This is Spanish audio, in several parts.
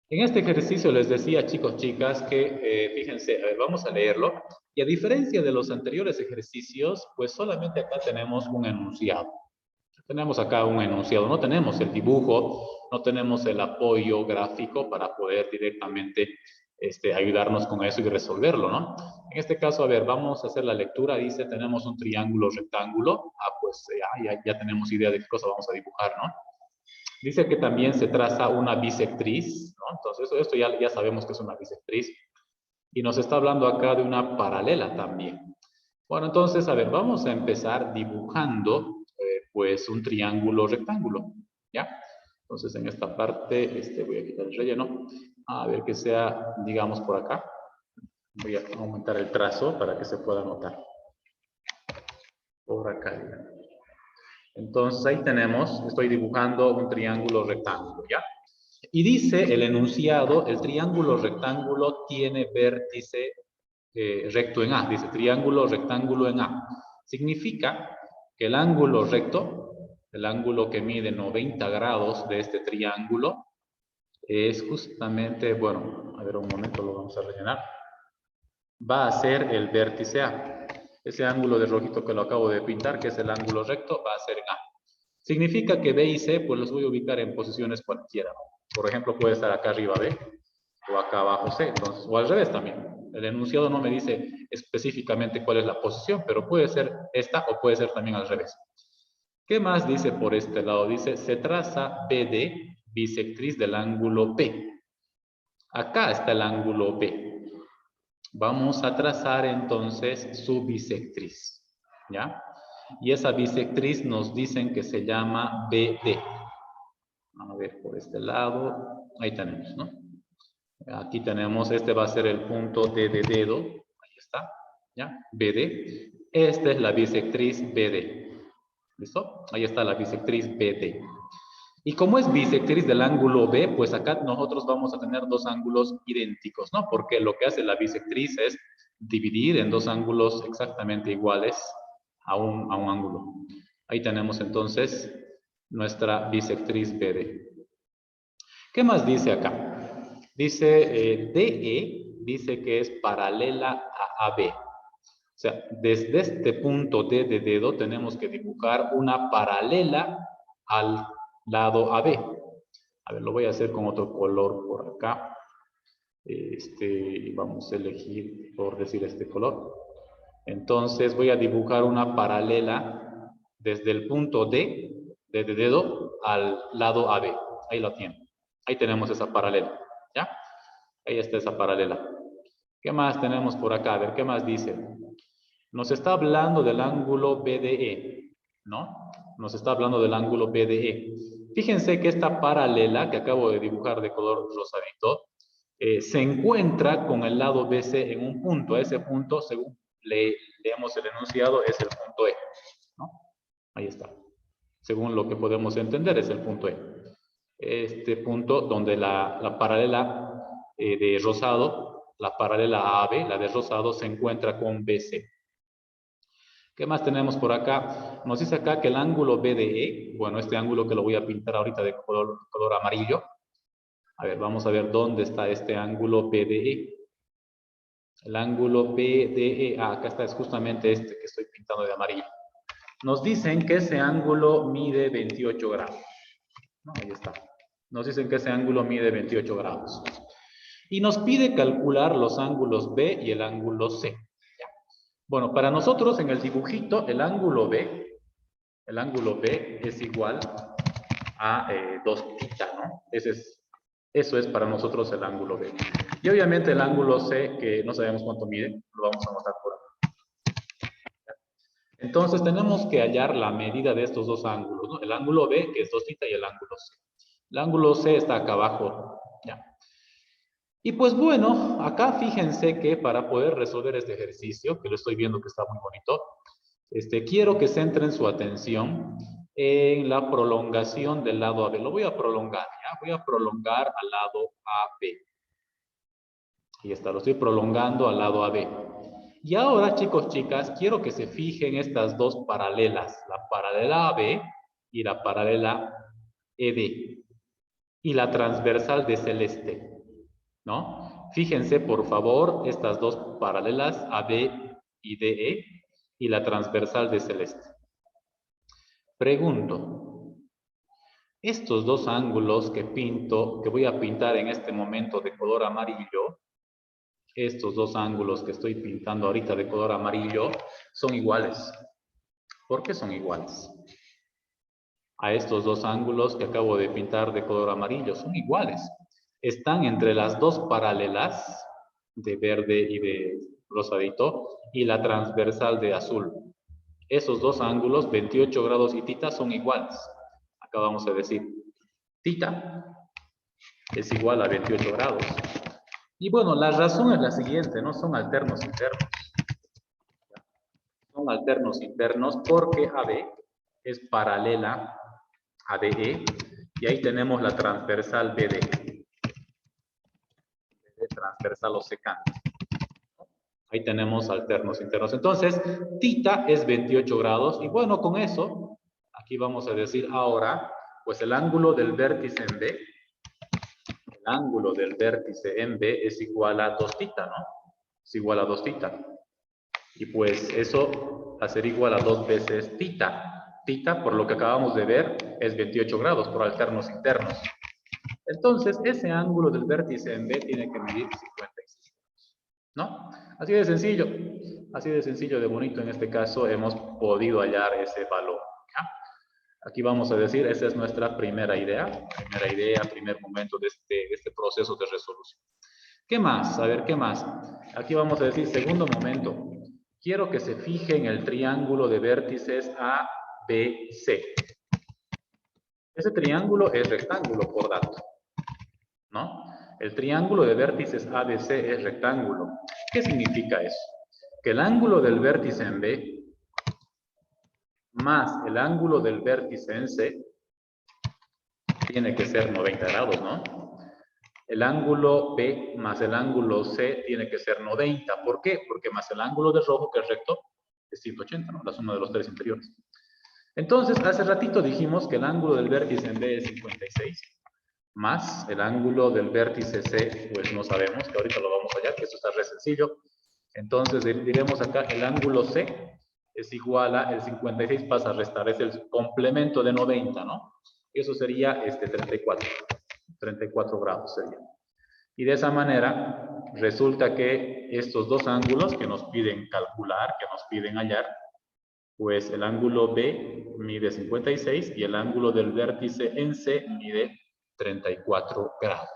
En este ejercicio les decía, chicos, chicas, que fíjense, a ver, vamos a leerlo. Y a diferencia de los anteriores ejercicios, pues solamente acá tenemos un enunciado. Tenemos acá un enunciado, no tenemos el dibujo, no tenemos el apoyo gráfico para poder directamente ayudarnos con eso y resolverlo, ¿no? En este caso, a ver, vamos a hacer la lectura. Dice, tenemos un triángulo rectángulo. Ah, pues ya tenemos idea de qué cosa vamos a dibujar, ¿no? Dice que también se traza una bisectriz, ¿no? Entonces, esto ya sabemos que es una bisectriz. Y nos está hablando acá de una paralela también. Bueno, entonces, a ver, vamos a empezar dibujando, pues, un triángulo rectángulo, ¿ya? Entonces, en esta parte, voy a quitar el relleno. A ver que sea, digamos, por acá. Voy a aumentar el trazo para que se pueda notar. Por acá, digamos. Entonces, ahí tenemos, estoy dibujando un triángulo rectángulo, ¿ya? Y dice el enunciado, el triángulo rectángulo tiene vértice recto en A. Dice triángulo rectángulo en A. Significa que el ángulo recto, el ángulo que mide 90 grados de este triángulo, es justamente, bueno, a ver un momento, lo vamos a rellenar. Va a ser el vértice A. Ese ángulo de rojito que lo acabo de pintar, que es el ángulo recto, va a ser en A. Significa que B y C, pues los voy a ubicar en posiciones cualquiera. Por ejemplo, puede estar acá arriba B o acá abajo C, entonces, o al revés también. El enunciado no me dice específicamente cuál es la posición, pero puede ser esta o puede ser también al revés. ¿Qué más dice por este lado? Dice, se traza BD, bisectriz del ángulo B. Acá está el ángulo B. Vamos a trazar entonces su bisectriz, ¿ya? Y esa bisectriz nos dicen que se llama BD. A ver, por este lado, ahí tenemos, ¿no? Aquí tenemos, este va a ser el punto D de dedo, ahí está, ¿ya? BD. Esta es la bisectriz BD. ¿Listo? Ahí está la bisectriz BD. Y como es bisectriz del ángulo B, pues acá nosotros vamos a tener dos ángulos idénticos, ¿no? Porque lo que hace la bisectriz es dividir en dos ángulos exactamente iguales a un ángulo. Ahí tenemos entonces nuestra bisectriz BD. ¿Qué más dice acá? Dice DE, dice que es paralela a AB. O sea, desde este punto D de dedo tenemos que dibujar una paralela al lado AB. A ver, lo voy a hacer con otro color por acá. Vamos a elegir, por decir, este color. Entonces voy a dibujar una paralela desde el punto D de dedo al lado AB. Ahí lo tienen. Ahí tenemos esa paralela. ¿Ya? Ahí está esa paralela. ¿Qué más tenemos por acá? A ver, ¿qué más dice? Nos está hablando del ángulo BDE, ¿no? Nos está hablando del ángulo BDE. Fíjense que esta paralela que acabo de dibujar de color rosadito se encuentra con el lado BC en un punto. A ese punto, según leemos el enunciado, es el punto E, ¿no? Ahí está. Según lo que podemos entender, es el punto E. Este punto donde la paralela de rosado, la paralela a AB, la de rosado, se encuentra con BC. ¿Qué más tenemos por acá? Nos dice acá que el ángulo BDE, bueno, este ángulo que lo voy a pintar ahorita de color amarillo. A ver, vamos a ver dónde está este ángulo BDE. El ángulo BDE, acá está, es justamente este que estoy pintando de amarillo. Nos dicen que ese ángulo mide 28 grados. No, ahí está. Nos dicen que ese ángulo mide 28 grados. Y nos pide calcular los ángulos B y el ángulo C. Bueno, para nosotros en el dibujito, el ángulo B es igual a 2 θ, ¿no? Eso es para nosotros el ángulo B. Y obviamente el ángulo C, que no sabemos cuánto mide, lo vamos a anotar por acá. Entonces tenemos que hallar la medida de estos dos ángulos, ¿no? El ángulo B, que es 2 θ, y el ángulo C. El ángulo C está acá abajo, ¿ya? Y pues bueno, acá fíjense que para poder resolver este ejercicio, que lo estoy viendo que está muy bonito, quiero que centren su atención en la prolongación del lado AB. Lo voy a prolongar, ¿ya? Voy a prolongar al lado AB. Ahí está, lo estoy prolongando al lado AB. Y ahora, chicos, chicas, quiero que se fijen estas dos paralelas, la paralela AB y la paralela ED, y la transversal de celeste. ¿no? Fíjense, por favor, estas dos paralelas, AB y DE, y la transversal de celeste. Pregunto, estos dos ángulos que pinto, que voy a pintar en este momento de color amarillo, estos dos ángulos que estoy pintando ahorita de color amarillo, son iguales. ¿Por qué son iguales? A estos dos ángulos que acabo de pintar de color amarillo, son iguales. Están entre las dos paralelas de verde y de rosadito y la transversal de azul. Esos dos ángulos, 28 grados y tita, son iguales. Acá vamos a decir, tita es igual a 28 grados. Y bueno, la razón es la siguiente, ¿no? Son alternos internos. Son alternos internos porque AB es paralela a DE y ahí tenemos la transversal BD. Transversal o secante. Ahí tenemos alternos internos. Entonces, tita es 28 grados. Y bueno, con eso, aquí vamos a decir ahora, pues el ángulo del vértice en B, el ángulo del vértice en B es igual a 2 tita, ¿no? Es igual a 2 tita. Y pues eso va a ser igual a 2 veces tita. Tita, por lo que acabamos de ver, es 28 grados por alternos internos. Entonces, ese ángulo del vértice en B tiene que medir 56 grados, ¿no? Así de sencillo, de bonito. En este caso hemos podido hallar ese valor, ¿ya? Aquí vamos a decir, esa es nuestra primera idea, primer momento de este proceso de resolución. ¿Qué más? A ver, ¿qué más? Aquí vamos a decir, segundo momento. Quiero que se fije en el triángulo de vértices A, B, C. Ese triángulo es rectángulo por dato, ¿no? El triángulo de vértices ABC es rectángulo. ¿Qué significa eso? Que el ángulo del vértice en B más el ángulo del vértice en C tiene que ser 90 grados, ¿no? El ángulo B más el ángulo C tiene que ser 90. ¿Por qué? Porque más el ángulo de rojo, que es recto, es 180, ¿no? La suma de los tres interiores. Entonces, hace ratito dijimos que el ángulo del vértice en B es 56. Más el ángulo del vértice C, pues no sabemos, que ahorita lo vamos a hallar, que eso está re sencillo. Entonces diremos acá, el ángulo C es igual a, el 56 pasa a restar, es el complemento de 90, ¿no? Eso sería 34 grados sería. Y de esa manera, resulta que estos dos ángulos que nos piden calcular, que nos piden hallar, pues el ángulo B mide 56 y el ángulo del vértice en C mide 34 grados.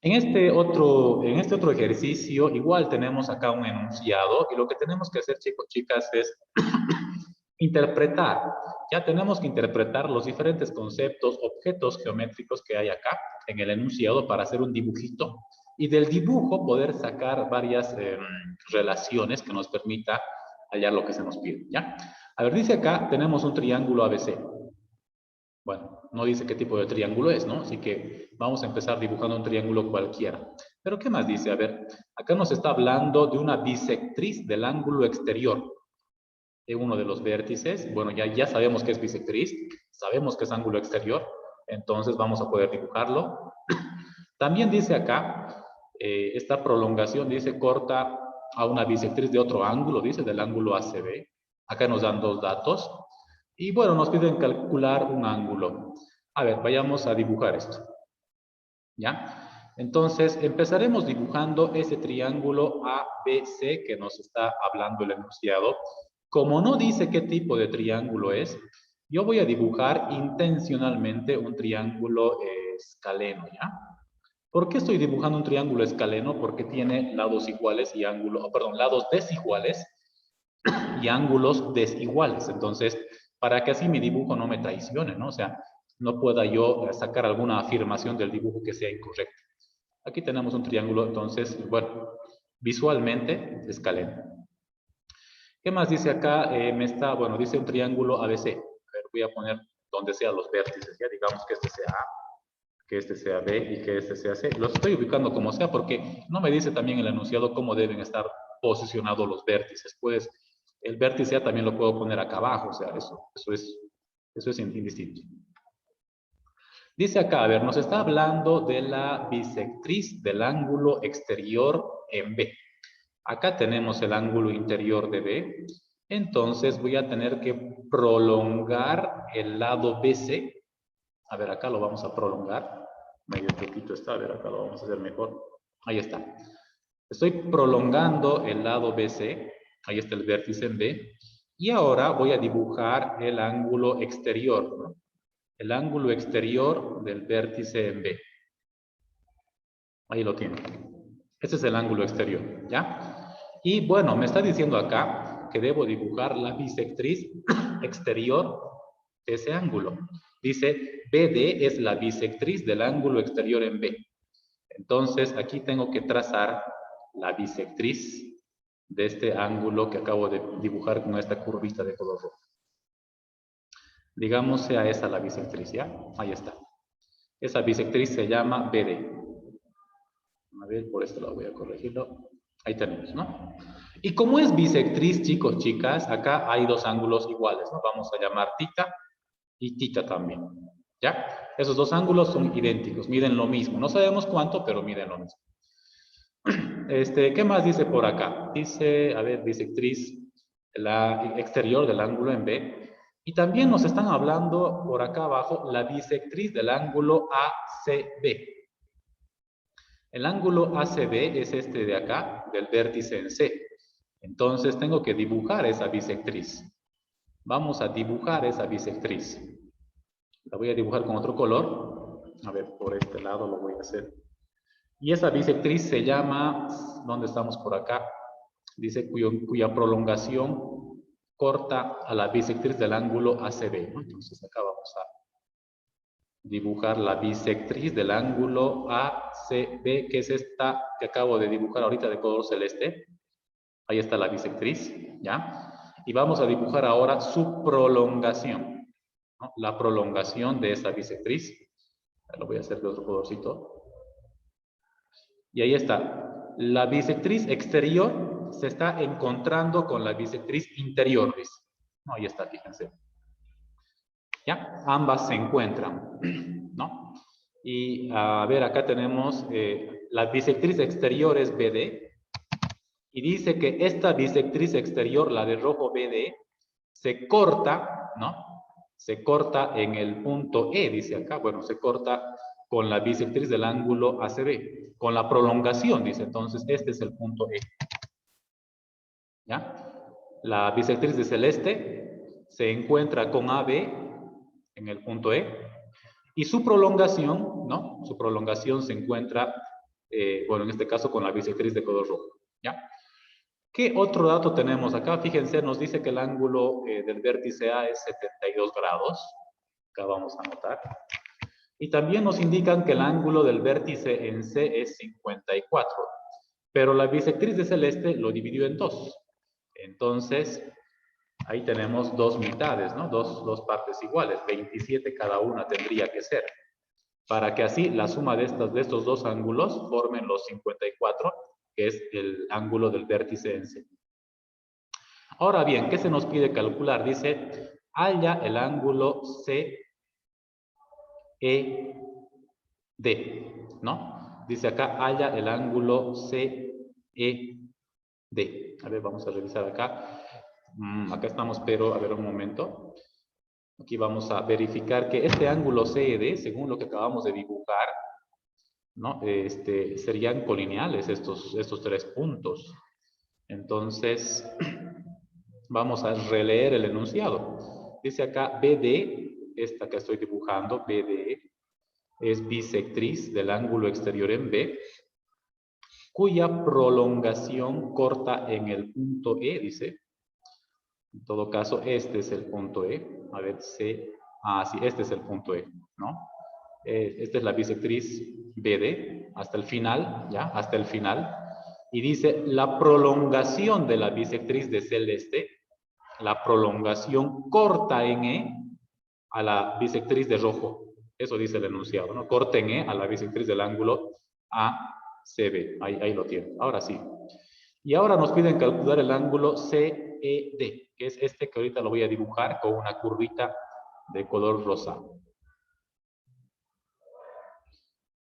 En este otro ejercicio, igual tenemos acá un enunciado y lo que tenemos que hacer, chicos, chicas, es interpretar. Ya tenemos que interpretar los diferentes conceptos, objetos geométricos que hay acá en el enunciado para hacer un dibujito y del dibujo poder sacar varias relaciones que nos permita hallar lo que se nos pide, ¿ya? A ver, dice acá, tenemos un triángulo ABC. Bueno, no dice qué tipo de triángulo es, ¿no? Así que vamos a empezar dibujando un triángulo cualquiera. Pero ¿qué más dice? A ver, acá nos está hablando de una bisectriz del ángulo exterior de uno de los vértices. Bueno, ya sabemos que es bisectriz, sabemos que es ángulo exterior, entonces vamos a poder dibujarlo. También dice acá, esta prolongación dice corta a una bisectriz de otro ángulo, dice del ángulo ACB. Acá nos dan dos datos. Y bueno, nos piden calcular un ángulo. A ver, vayamos a dibujar esto. ¿Ya? Entonces, empezaremos dibujando ese triángulo ABC que nos está hablando el enunciado. Como no dice qué tipo de triángulo es, yo voy a dibujar intencionalmente un triángulo escaleno, ¿ya? ¿Por qué estoy dibujando un triángulo escaleno? Porque tiene lados iguales y ángulos, perdón, lados desiguales y ángulos desiguales. Entonces, para que así mi dibujo no me traicione, ¿no? O sea, no pueda yo sacar alguna afirmación del dibujo que sea incorrecta. Aquí tenemos un triángulo, entonces, bueno, visualmente escaleno. ¿Qué más dice acá? Bueno, dice un triángulo ABC. A ver, voy a poner donde sean los vértices, ya digamos que este sea A, que este sea B y que este sea C. Los estoy ubicando como sea porque no me dice también el enunciado cómo deben estar posicionados los vértices. Pues el vértice A también lo puedo poner acá abajo, o sea, eso es indistinto. Dice acá, a ver, nos está hablando de la bisectriz del ángulo exterior en B. Acá tenemos el ángulo interior de B. Entonces voy a tener que prolongar el lado BC. A ver, acá lo vamos a prolongar. Medio poquito está, a ver, acá lo vamos a hacer mejor. Ahí está. Estoy prolongando el lado BC. Ahí está el vértice en B. Y ahora voy a dibujar el ángulo exterior, ¿no? El ángulo exterior del vértice en B. Ahí lo tiene. Ese es el ángulo exterior, ¿ya? Y bueno, me está diciendo acá que debo dibujar la bisectriz exterior de ese ángulo. Dice, BD es la bisectriz del ángulo exterior en B. Entonces, aquí tengo que trazar la bisectriz de este ángulo que acabo de dibujar con esta curvita de color rojo. Digamos sea esa la bisectriz, ¿ya? Ahí está. Esa bisectriz se llama BD. A ver, por esto lo voy a corregirlo. Ahí tenemos, ¿no? Y como es bisectriz, chicos, chicas, acá hay dos ángulos iguales, ¿no? Vamos a llamar tita y tita también, ¿ya? Esos dos ángulos son idénticos, miden lo mismo. No sabemos cuánto, pero miden lo mismo. ¿Qué más dice por acá? Dice, a ver, bisectriz, la exterior del ángulo en B. Y también nos están hablando por acá abajo la bisectriz del ángulo ACB. El ángulo ACB es este de acá, del vértice en C. Entonces tengo que dibujar esa bisectriz. Vamos a dibujar esa bisectriz. La voy a dibujar con otro color. A ver, por este lado lo voy a hacer. Y esa bisectriz se llama, ¿dónde estamos por acá? Dice cuya prolongación corta a la bisectriz del ángulo ACB, ¿no? Entonces acá vamos a dibujar la bisectriz del ángulo ACB, que es esta que acabo de dibujar ahorita de color celeste. Ahí está la bisectriz, ¿ya? Y vamos a dibujar ahora su prolongación, ¿no? La prolongación de esta bisectriz. Lo voy a hacer de otro colorcito. Y ahí está. La bisectriz exterior se está encontrando con la bisectriz interior, dice. No, ahí está, fíjense. ¿Ya? Ambas se encuentran, ¿no? Y a ver, acá tenemos la bisectriz exterior es BD. Y dice que esta bisectriz exterior, la de rojo BD, se corta, ¿no? Se corta en el punto E, dice acá. Bueno, se corta con la bisectriz del ángulo ACB, con la prolongación, dice. Entonces, este es el punto E. ¿Ya? La bisectriz de celeste se encuentra con AB en el punto E. Y su prolongación, ¿no? Su prolongación se encuentra, bueno, en este caso con la bisectriz de color rojo. ¿Ya? ¿Qué otro dato tenemos acá? Fíjense, nos dice que el ángulo del vértice A es 72 grados. Acá vamos a anotar. Y también nos indican que el ángulo del vértice en C es 54. Pero la bisectriz de celeste lo dividió en dos. Entonces, ahí tenemos dos mitades, ¿no? Dos partes iguales. 27 cada una tendría que ser. Para que así la suma de estos dos ángulos formen los 54, que es el ángulo del vértice en C. Ahora bien, ¿qué se nos pide calcular? Dice, halla el ángulo CED, ¿no? Dice acá, halla el ángulo CED. A ver, vamos a revisar acá. Acá estamos, pero a ver un momento. Aquí vamos a verificar que este ángulo CED, según lo que acabamos de dibujar, ¿no? Serían colineales estos tres puntos. Entonces, vamos a releer el enunciado. Dice acá, BD, esta que estoy dibujando, BD, es bisectriz del ángulo exterior en B, cuya prolongación corta en el punto E, dice. En todo caso, este es el punto E. A ver, sí, este es el punto E, ¿no? Esta es la bisectriz BD, hasta el final, ¿ya? Hasta el final. Y dice, la prolongación de la bisectriz de celeste, la prolongación corta en E a la bisectriz de rojo. Eso dice el enunciado, ¿no? Corta en E a la bisectriz del ángulo ACB. Ahí lo tienen. Ahora sí. Y ahora nos piden calcular el ángulo CED, que es este que ahorita lo voy a dibujar con una curvita de color rosado.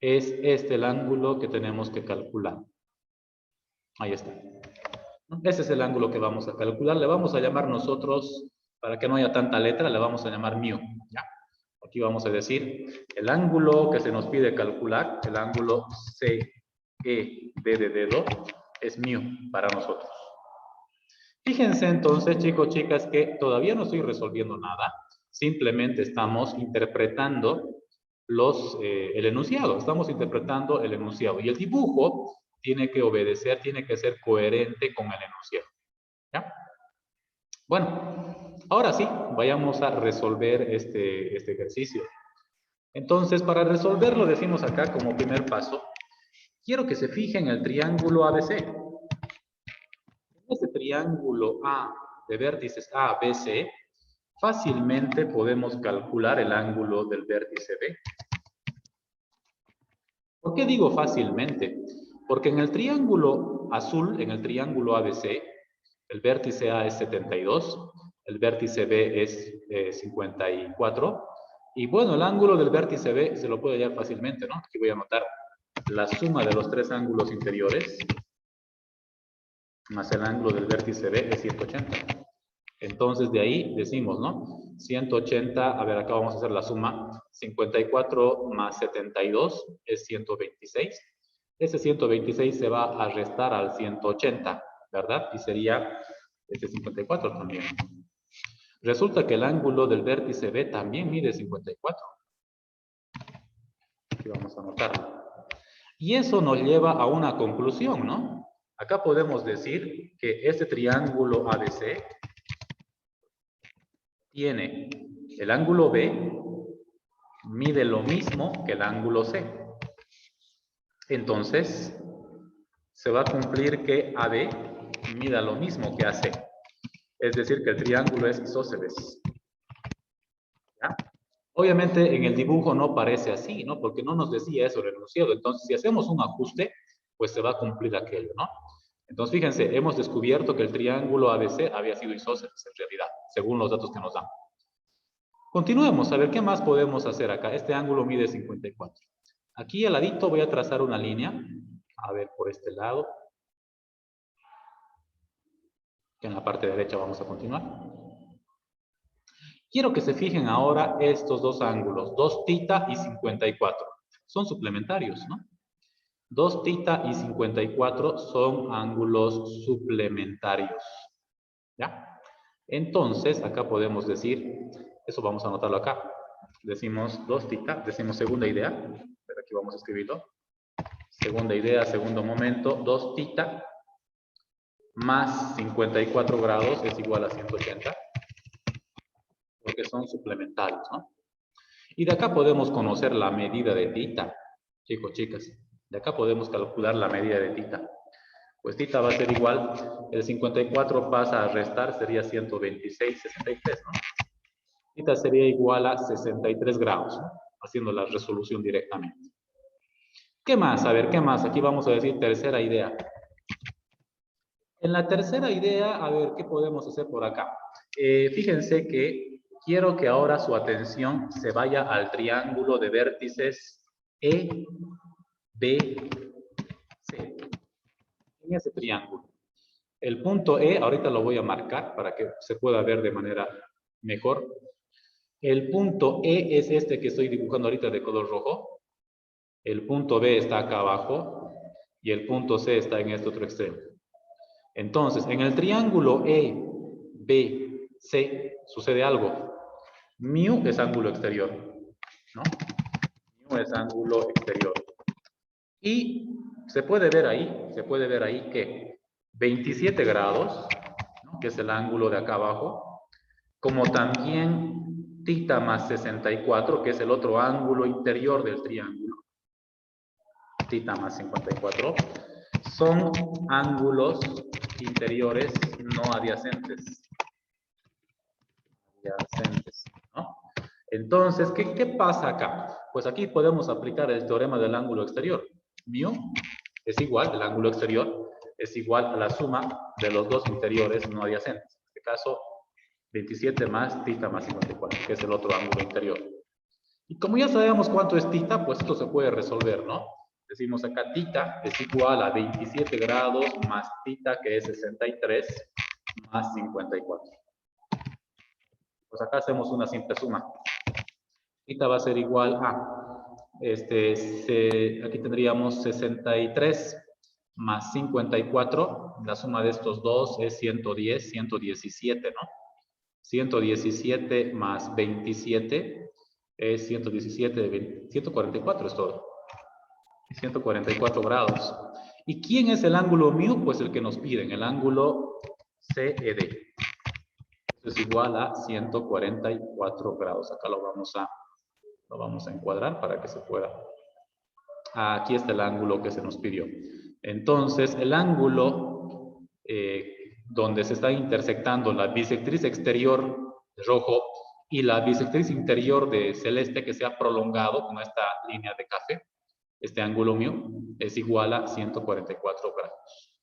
es este el ángulo que tenemos que calcular. Ahí está. Ese es el ángulo que vamos a calcular. Le vamos a llamar nosotros, para que no haya tanta letra, le vamos a llamar mu. ¿Ya? Aquí vamos a decir, el ángulo que se nos pide calcular, el ángulo CED de dedo, es mu para nosotros. Fíjense entonces, chicos, chicas, que todavía no estoy resolviendo nada. Simplemente estamos interpretando el enunciado. Estamos interpretando el enunciado. Y el dibujo tiene que obedecer, tiene que ser coherente con el enunciado. ¿Ya? Bueno, ahora sí, vayamos a resolver este ejercicio. Entonces, para resolverlo, decimos acá como primer paso, quiero que se fijen en el triángulo ABC. Este triángulo A de vértices A, B, C, fácilmente podemos calcular el ángulo del vértice B. ¿Por qué digo fácilmente? Porque en el triángulo azul, en el triángulo ABC, el vértice A es 72, el vértice B es 54, y bueno, el ángulo del vértice B se lo puedo hallar fácilmente, ¿no? Aquí voy a anotar la suma de los tres ángulos interiores, más el ángulo del vértice B es 180. Entonces, de ahí decimos, ¿no? 180, a ver, acá vamos a hacer la suma. 54 más 72 es 126. Ese 126 se va a restar al 180, ¿verdad? Y sería este 54 también. Resulta que el ángulo del vértice B también mide 54. Aquí vamos a anotarlo. Y eso nos lleva a una conclusión, ¿no? Acá podemos decir que este triángulo ABC tiene el ángulo B, mide lo mismo que el ángulo C. Entonces, se va a cumplir que AB mida lo mismo que AC. Es decir, que el triángulo es isósceles. ¿Ya? Obviamente, en el dibujo no parece así, ¿no? Porque no nos decía eso el enunciado. Entonces, si hacemos un ajuste, pues se va a cumplir aquello, ¿no? Entonces, fíjense, hemos descubierto que el triángulo ABC había sido isósceles en realidad, según los datos que nos dan. Continuemos, a ver qué más podemos hacer acá. Este ángulo mide 54. Aquí al ladito voy a trazar una línea. A ver, por este lado. Que en la parte derecha vamos a continuar. Quiero que se fijen ahora estos dos ángulos, 2 θ y 54. Son suplementarios, ¿no? 2 θ y 54 son ángulos suplementarios. ¿Ya? Entonces, acá podemos decir, eso vamos a anotarlo acá. Decimos 2 θ, decimos segunda idea. Pero aquí vamos a escribirlo. Segunda idea, segundo momento, 2 θ más 54 grados es igual a 180. Porque son suplementarios, ¿no? Y de acá podemos conocer la medida de θ, chicos, chicas. De acá podemos calcular la medida de θ. Pues θ va a ser igual, el 54 pasa a restar, sería 126, 63, ¿no? θ sería igual a 63 grados, ¿no? Haciendo la resolución directamente. ¿Qué más? A ver, ¿qué más? Aquí vamos a decir tercera idea. En la tercera idea, a ver, ¿qué podemos hacer por acá? Fíjense que quiero que ahora su atención se vaya al triángulo de vértices E, B, C. En ese triángulo. El punto E, ahorita lo voy a marcar para que se pueda ver de manera mejor. El punto E es este que estoy dibujando ahorita de color rojo. El punto B está acá abajo. Y el punto C está en este otro extremo. Entonces, en el triángulo E, B, C, sucede algo. Mu es ángulo exterior, ¿no? Mu es ángulo exterior. Y se puede ver ahí que 27 grados, ¿no? Que es el ángulo de acá abajo, como también θ más 64, que es el otro ángulo interior del triángulo, θ más 54, son ángulos interiores no adyacentes. ¿No? Entonces, ¿qué pasa acá? Pues aquí podemos aplicar el teorema del ángulo exterior. Mu es igual, el ángulo exterior es igual a la suma de los dos interiores no adyacentes. En este caso, 27 más θ más 54, que es el otro ángulo interior. Y como ya sabemos cuánto es tita, pues esto se puede resolver, ¿no? Decimos acá tita es igual a 27 grados más tita, que es 63, más 54. Pues acá hacemos una simple suma. Tita va a ser igual a, aquí tendríamos 63 más 54. La suma de estos dos es 110, 117, ¿no? 117 más 27 es 117 de 20, 144 es todo. 144 grados. ¿Y quién es el ángulo mu? Pues el que nos piden, el ángulo CED. Esto es igual a 144 grados. Acá lo vamos a encuadrar para que se pueda. Aquí está el ángulo que se nos pidió. Entonces, el ángulo donde se está intersectando la bisectriz exterior de rojo y la bisectriz interior de celeste, que se ha prolongado con esta línea de café, este ángulo mu es igual a 144 grados.